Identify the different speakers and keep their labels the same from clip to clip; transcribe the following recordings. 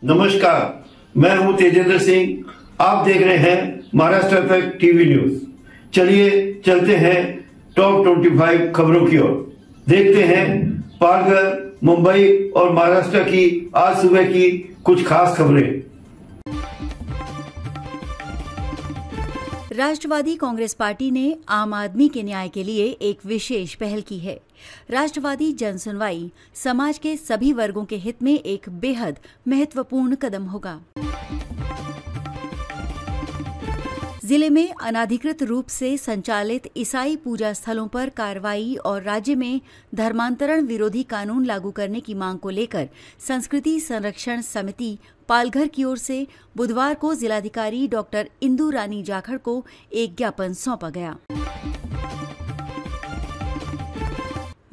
Speaker 1: नमस्कार, मैं हूं तेजेंद्र सिंह। आप देख रहे हैं महाराष्ट्र इफेक्ट टीवी न्यूज। चलिए चलते हैं टॉप 25 खबरों की ओर। देखते हैं पालघर, मुंबई और महाराष्ट्र की आज सुबह की कुछ खास खबरें।
Speaker 2: राष्ट्रवादी कांग्रेस पार्टी ने आम आदमी के न्याय के लिए एक विशेष पहल की है। राष्ट्रवादी जनसुनवाई समाज के सभी वर्गों के हित में एक बेहद महत्वपूर्ण कदम होगा। जिले में अनाधिकृत रूप से संचालित ईसाई पूजा स्थलों पर कार्रवाई और राज्य में धर्मांतरण विरोधी कानून लागू करने की मांग को लेकर संस्कृति संरक्षण समिति पालघर की ओर से बुधवार को जिलाधिकारी डॉक्टर इंदु रानी जाखड़ को एक ज्ञापन सौंपा गया।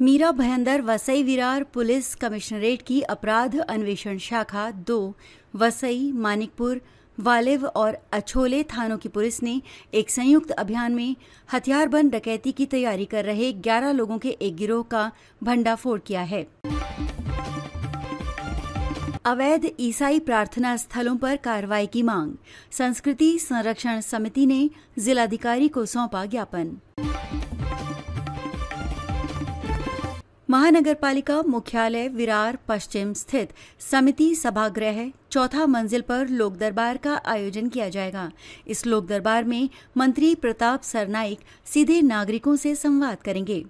Speaker 2: मीरा भयंदर वसई विरार पुलिस कमिश्नरेट की अपराध अन्वेषण शाखा 2 वसई, मानिकपुर, वालिव और अछोले थानों की पुलिस ने एक संयुक्त अभियान में हथियारबंद डकैती की तैयारी कर रहे 11 लोगों के एक गिरोह का भंडाफोड़ किया है। अवैध ईसाई प्रार्थना स्थलों पर कार्रवाई की मांग, संस्कृति संरक्षण समिति ने जिलाधिकारी को सौंपा ज्ञापन। महानगरपालिका मुख्यालय विरार पश्चिम स्थित समिति सभागृह 4 मंजिल पर लोक दरबार का आयोजन किया जाएगा। इस लोक दरबार में मंत्री प्रताप सरनाइक सीधे नागरिकों से संवाद करेंगे।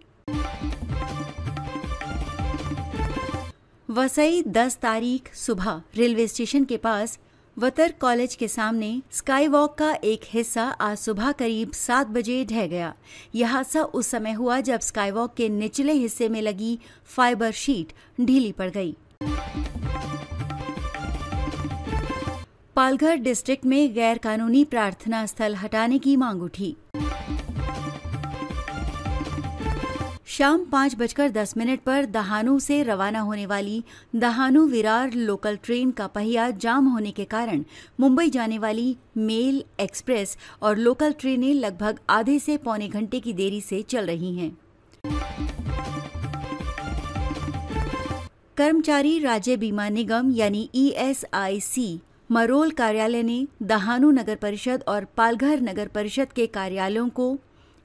Speaker 2: वसई 10 तारीख सुबह रेलवे स्टेशन के पास वतर कॉलेज के सामने स्काई वॉक का एक हिस्सा आज सुबह करीब 7 बजे ढह गया। यह हादसा उस समय हुआ जब स्काई वॉक के निचले हिस्से में लगी फाइबर शीट ढीली पड़ गई। पालघर डिस्ट्रिक्ट में गैर कानूनी प्रार्थना स्थल हटाने की मांग उठी। शाम 5:10 पर दहानू से रवाना होने वाली दहानू विरार लोकल ट्रेन का पहिया जाम होने के कारण मुंबई जाने वाली मेल, एक्सप्रेस और लोकल ट्रेनें लगभग आधे से पौने घंटे की देरी से चल रही हैं। कर्मचारी राज्य बीमा निगम यानी ESIC मरोल कार्यालय ने दहानू नगर परिषद और पालघर नगर परिषद के कार्यालयों को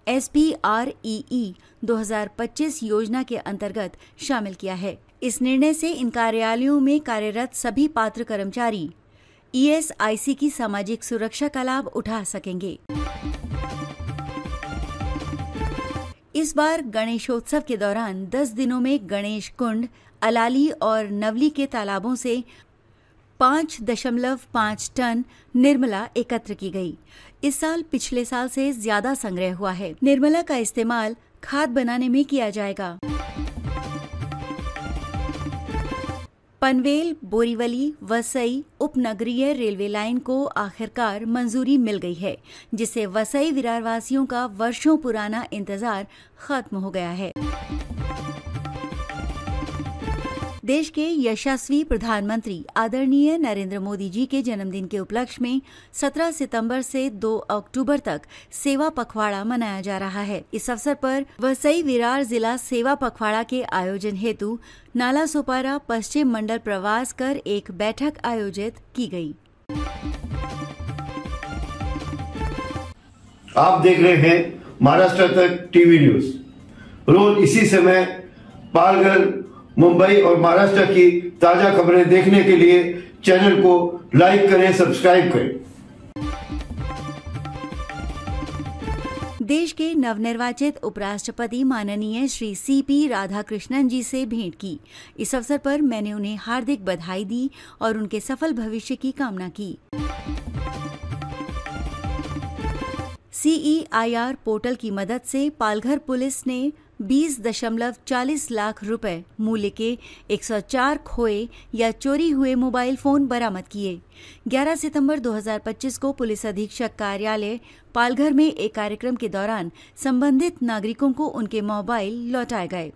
Speaker 2: SPREE 2025 योजना के अंतर्गत शामिल किया है। इस निर्णय से इन कार्यालयों में कार्यरत सभी पात्र कर्मचारी ESIC की सामाजिक सुरक्षा का लाभ उठा सकेंगे। इस बार गणेशोत्सव के दौरान 10 दिनों में गणेश कुंड, अलाली और नवली के तालाबों से 5.5 टन निर्मला एकत्र की गई। इस साल पिछले साल से ज्यादा संग्रह हुआ है। निर्मला का इस्तेमाल खाद बनाने में किया जाएगा। पनवेल, बोरीवली, वसई उपनगरीय रेलवे लाइन को आखिरकार मंजूरी मिल गई है, जिससे वसई विरार वासियों का वर्षों पुराना इंतजार खत्म हो गया है। देश के यशस्वी प्रधानमंत्री आदरणीय नरेंद्र मोदी जी के जन्मदिन के उपलक्ष्य में 17 सितंबर से 2 अक्टूबर तक सेवा पखवाड़ा मनाया जा रहा है। इस अवसर पर वसई विरार जिला सेवा पखवाड़ा के आयोजन हेतु नालासोपारा पश्चिम मंडल प्रवास कर एक बैठक आयोजित की गई।
Speaker 1: आप देख रहे हैं महाराष्ट्र तक टीवी न्यूज। रोज इसी समय पालघर, मुंबई और महाराष्ट्र की ताजा खबरें देखने के लिए चैनल को लाइक करें, सब्सक्राइब करें।
Speaker 2: देश के नवनिर्वाचित उपराष्ट्रपति माननीय श्री CP राधाकृष्णन जी से भेंट की। इस अवसर पर मैंने उन्हें हार्दिक बधाई दी और उनके सफल भविष्य की कामना की। CEIR पोर्टल की मदद से पालघर पुलिस ने 20.40 लाख रुपए मूल्य के 104 खोए या चोरी हुए मोबाइल फोन बरामद किए। 11 सितंबर 2025 को पुलिस अधीक्षक कार्यालय पालघर में एक कार्यक्रम के दौरान संबंधित नागरिकों को उनके मोबाइल लौटाए गए।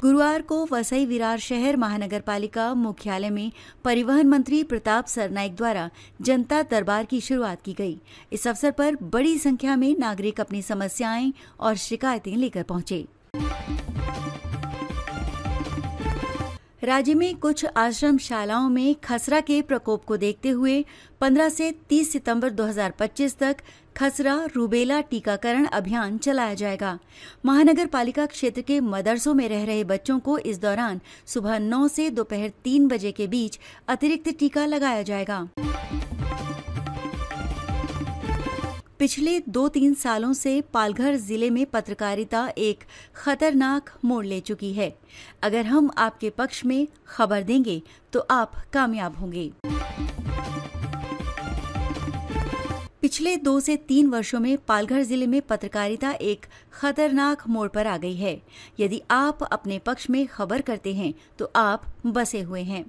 Speaker 2: गुरुवार को वसई विरार शहर महानगरपालिका मुख्यालय में परिवहन मंत्री प्रताप सरनाइक द्वारा जनता दरबार की शुरुआत की गई। इस अवसर पर बड़ी संख्या में नागरिक अपनी समस्याएं और शिकायतें लेकर पहुंचे। राज्य में कुछ आश्रम शालाओं में खसरा के प्रकोप को देखते हुए 15 से 30 सितंबर 2025 तक खसरा रूबेला टीकाकरण अभियान चलाया जाएगा। महानगर पालिका क्षेत्र के मदरसों में रह रहे बच्चों को इस दौरान सुबह 9 से दोपहर 3 बजे के बीच अतिरिक्त टीका लगाया जाएगा। पिछले 2-3 सालों से पालघर जिले में पत्रकारिता एक खतरनाक मोड़ ले चुकी है। अगर हम आपके पक्ष में खबर देंगे तो आप कामयाब होंगे। पिछले 2 से 3 वर्षों में पालघर जिले में पत्रकारिता एक खतरनाक मोड़ पर आ गई है। यदि आप अपने पक्ष में खबर करते हैं तो आप बसे हुए हैं।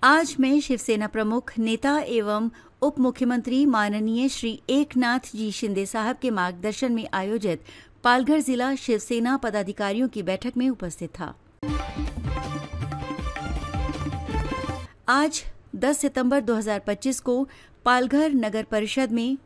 Speaker 2: आज मैं शिवसेना प्रमुख नेता एवं उप मुख्यमंत्री माननीय श्री एकनाथ जी शिंदे साहब के मार्गदर्शन में आयोजित पालघर जिला शिवसेना पदाधिकारियों की बैठक में उपस्थित था। आज 10 सितंबर 2025 को पालघर नगर परिषद में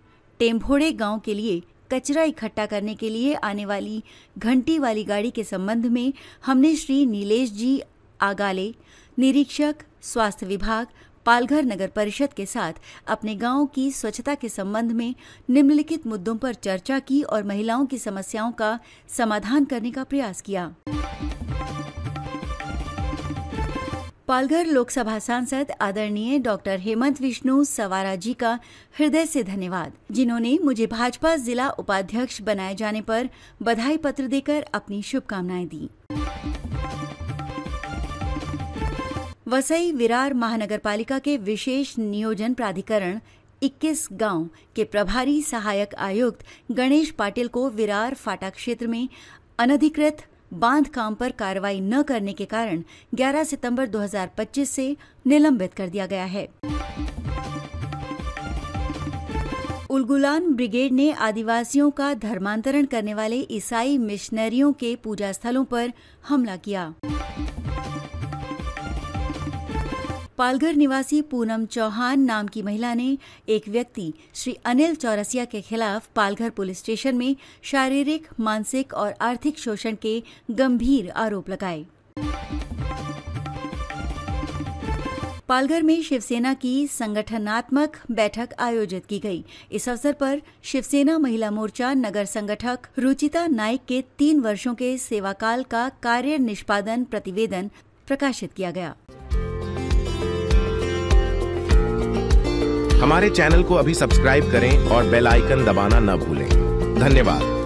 Speaker 2: टेम्भोड़े गांव के लिए कचरा इकट्ठा करने के लिए आने वाली घंटी वाली गाड़ी के संबंध में हमने श्री नीलेश जी आगाले, निरीक्षक स्वास्थ्य विभाग, पालघर नगर परिषद के साथ अपने गांव की स्वच्छता के संबंध में निम्नलिखित मुद्दों पर चर्चा की और महिलाओं की समस्याओं का समाधान करने का प्रयास किया। पालघर लोकसभा सांसद आदरणीय डॉक्टर हेमंत विष्णु सवारा जी का हृदय से धन्यवाद, जिन्होंने मुझे भाजपा जिला उपाध्यक्ष बनाए जाने पर बधाई पत्र देकर अपनी शुभकामनाएं दी। वसई विरार महानगर पालिका के विशेष नियोजन प्राधिकरण 21 गांव के प्रभारी सहायक आयुक्त गणेश पाटिल को विरार फाटा क्षेत्र में अनधिकृत बांध काम पर कार्रवाई न करने के कारण 11 सितंबर 2025 से निलंबित कर दिया गया है। उलगुलान ब्रिगेड ने आदिवासियों का धर्मांतरण करने वाले ईसाई मिशनरियों के पूजा स्थलों पर हमला किया। पालघर निवासी पूनम चौहान नाम की महिला ने एक व्यक्ति श्री अनिल चौरसिया के खिलाफ पालघर पुलिस स्टेशन में शारीरिक, मानसिक और आर्थिक शोषण के गंभीर आरोप लगाए। पालघर में शिवसेना की संगठनात्मक बैठक आयोजित की गई। इस अवसर पर शिवसेना महिला मोर्चा नगर संगठक रुचिता नाइक के 3 वर्षों के सेवाकाल का कार्य निष्पादन प्रतिवेदन प्रकाशित किया गया।
Speaker 3: हमारे चैनल को अभी सब्सक्राइब करें और बेल आइकन दबाना न भूलें। धन्यवाद।